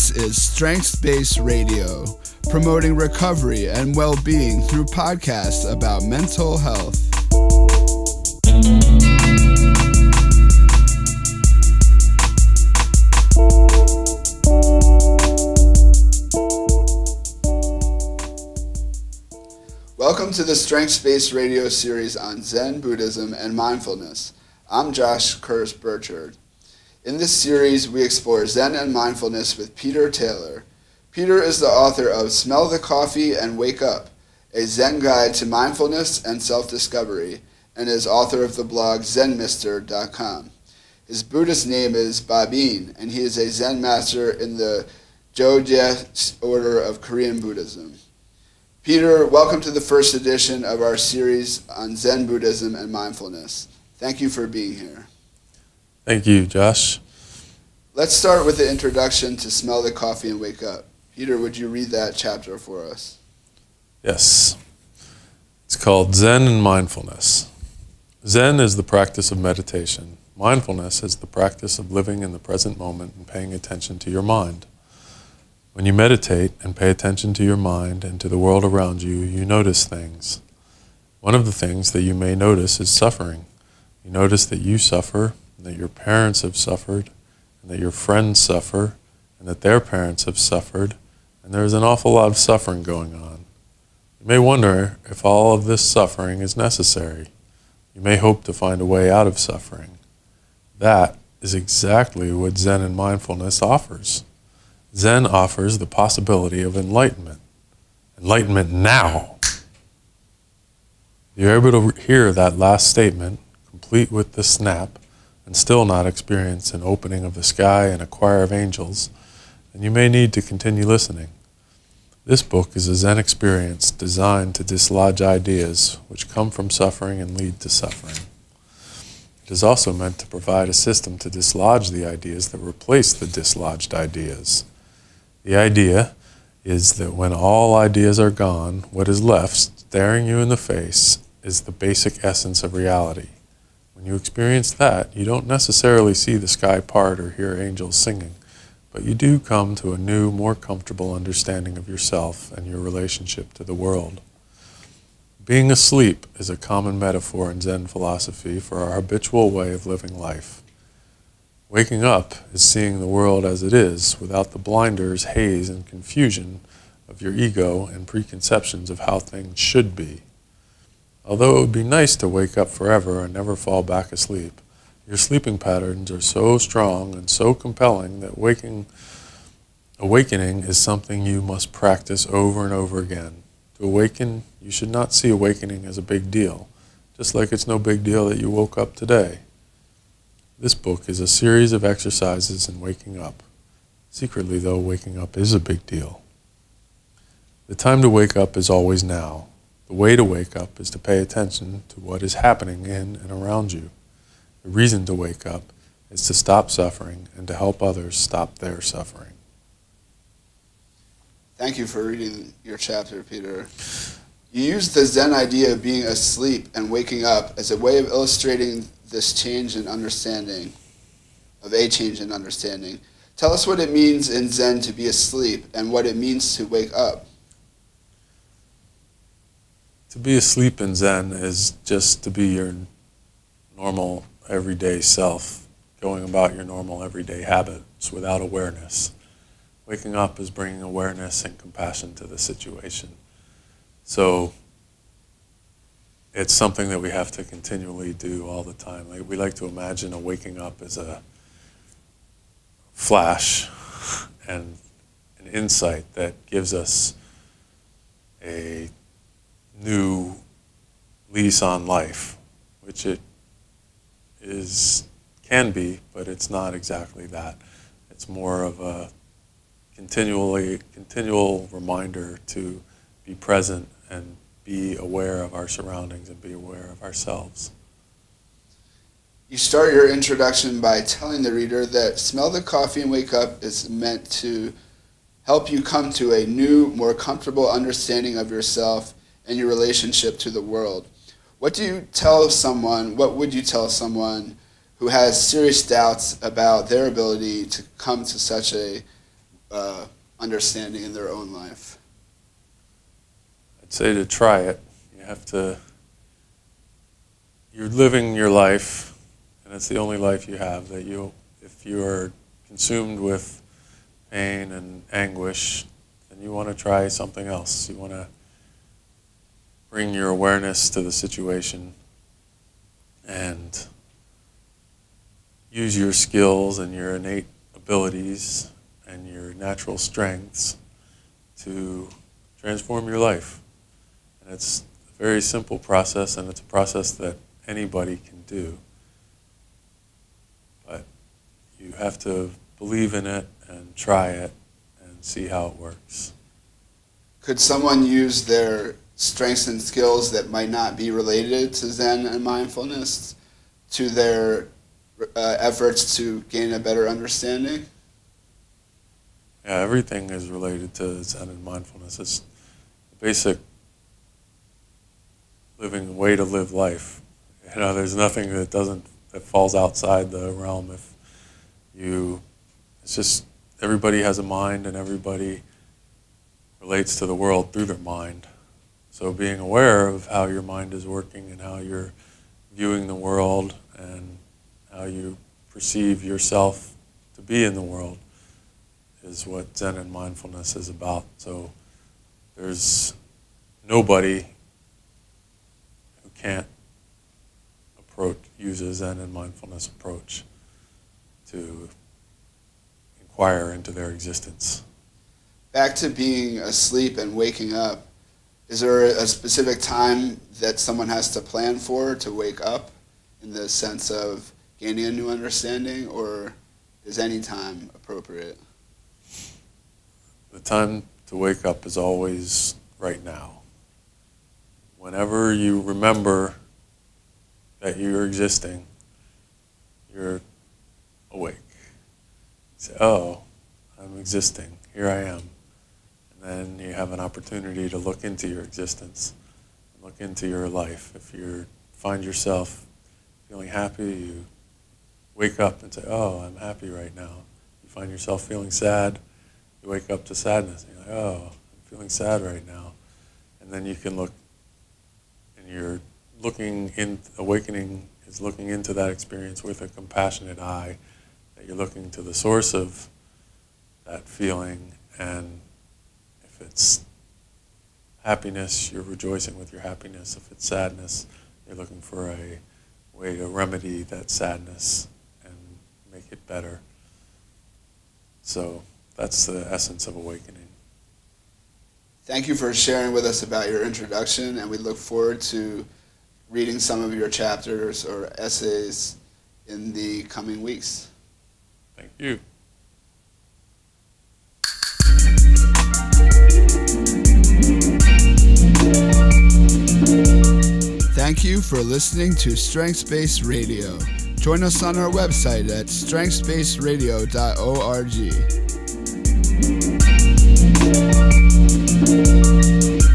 This is Strengths-Based Radio, promoting recovery and well-being through podcasts about mental health. Welcome to the Strengths-Based Radio series on Zen, Buddhism, and Mindfulness. I'm Josh Kurz-Burchard. In this series, we explore Zen and Mindfulness with Peter Taylor. Peter is the author of Smell the Coffee and Wake Up, a Zen guide to mindfulness and self-discovery, and is author of the blog zenmister.com. His Buddhist name is Babin, and he is a Zen master in the Jogye order of Korean Buddhism. Peter, welcome to the first edition of our series on Zen Buddhism and mindfulness. Thank you for being here. Thank you, Josh. Let's start with the introduction to Smell the Coffee and Wake Up. Peter, would you read that chapter for us? Yes. It's called Zen and Mindfulness. Zen is the practice of meditation. Mindfulness is the practice of living in the present moment and paying attention to your mind. When you meditate and pay attention to your mind and to the world around you, you notice things. One of the things that you may notice is suffering. You notice that you suffer, and that your parents have suffered, and that your friends suffer, and that their parents have suffered, and there is an awful lot of suffering going on. You may wonder if all of this suffering is necessary. You may hope to find a way out of suffering. That is exactly what Zen and Mindfulness offers. Zen offers the possibility of enlightenment. Enlightenment now. You're able to hear that last statement, complete with the snap, and still not experience an opening of the sky and a choir of angels, and you may need to continue listening. This book is a Zen experience designed to dislodge ideas which come from suffering and lead to suffering. It is also meant to provide a system to dislodge the ideas that replace the dislodged ideas. The idea is that when all ideas are gone, what is left staring you in the face is the basic essence of reality. When you experience that, you don't necessarily see the sky part or hear angels singing, but you do come to a new, more comfortable understanding of yourself and your relationship to the world. Being asleep is a common metaphor in Zen philosophy for our habitual way of living life. Waking up is seeing the world as it is, without the blinders, haze, and confusion of your ego and preconceptions of how things should be. Although it would be nice to wake up forever and never fall back asleep, your sleeping patterns are so strong and so compelling that awakening is something you must practice over and over again. To awaken, you should not see awakening as a big deal, just like it's no big deal that you woke up today. This book is a series of exercises in waking up. Secretly, though, waking up is a big deal. The time to wake up is always now. The way to wake up is to pay attention to what is happening in and around you. The reason to wake up is to stop suffering and to help others stop their suffering. Thank you for reading your chapter, Peter. You used the Zen idea of being asleep and waking up as a way of illustrating this change in understanding, Tell us what it means in Zen to be asleep and what it means to wake up. To be asleep in Zen is just to be your normal everyday self, going about your normal everyday habits without awareness. Waking up is bringing awareness and compassion to the situation. So it's something that we have to continually do all the time. Like, we like to imagine a waking up as a flash and an insight that gives us a new lease on life, which it can be, but it's not exactly that. It's more of a continual reminder to be present and be aware of our surroundings and be aware of ourselves. You start your introduction by telling the reader that Smell the Coffee and Wake Up is meant to help you come to a new, more comfortable understanding of yourself and your relationship to the world. What would you tell someone who has serious doubts about their ability to come to such a understanding in their own life? I'd say to try it. You're living your life, and it's the only life you have. If you are consumed with pain and anguish, then you want to try something else. You want to bring your awareness to the situation and use your skills and your innate abilities and your natural strengths to transform your life. And it's a very simple process, and it's a process that anybody can do. But you have to believe in it and try it and see how it works. Could someone use their strengths and skills that might not be related to Zen and mindfulness to their efforts to gain a better understanding? Yeah, everything is related to Zen and mindfulness. It's the basic way to live life. There's nothing that falls outside the realm. It's just everybody has a mind, and everybody relates to the world through their mind. So being aware of how your mind is working and how you're viewing the world and how you perceive yourself to be in the world is what Zen and mindfulness is about. So there's nobody who can't use a Zen and mindfulness approach to inquire into their existence. Back to being asleep and waking up, is there a specific time that someone has to plan for to wake up in the sense of gaining a new understanding, or is any time appropriate? The time to wake up is always right now. Whenever you remember that you're existing, you're awake. You say, oh, I'm existing, here I am. And then you have an opportunity to look into your existence, look into your life. If you find yourself feeling happy, you wake up and say, oh, I'm happy right now. You find yourself feeling sad, you wake up to sadness. And you're like, oh, I'm feeling sad right now. And then you can look, and you're awakening is looking into that experience with a compassionate eye, that you're looking to the source of that feeling, and if it's happiness, you're rejoicing with your happiness. If it's sadness, you're looking for a way to remedy that sadness and make it better. So that's the essence of awakening. Thank you for sharing with us about your introduction, and we look forward to reading some of your chapters or essays in the coming weeks. Thank you. Thank you for listening to Strengths-Based Radio. Join us on our website at strengthsbaseradio.org.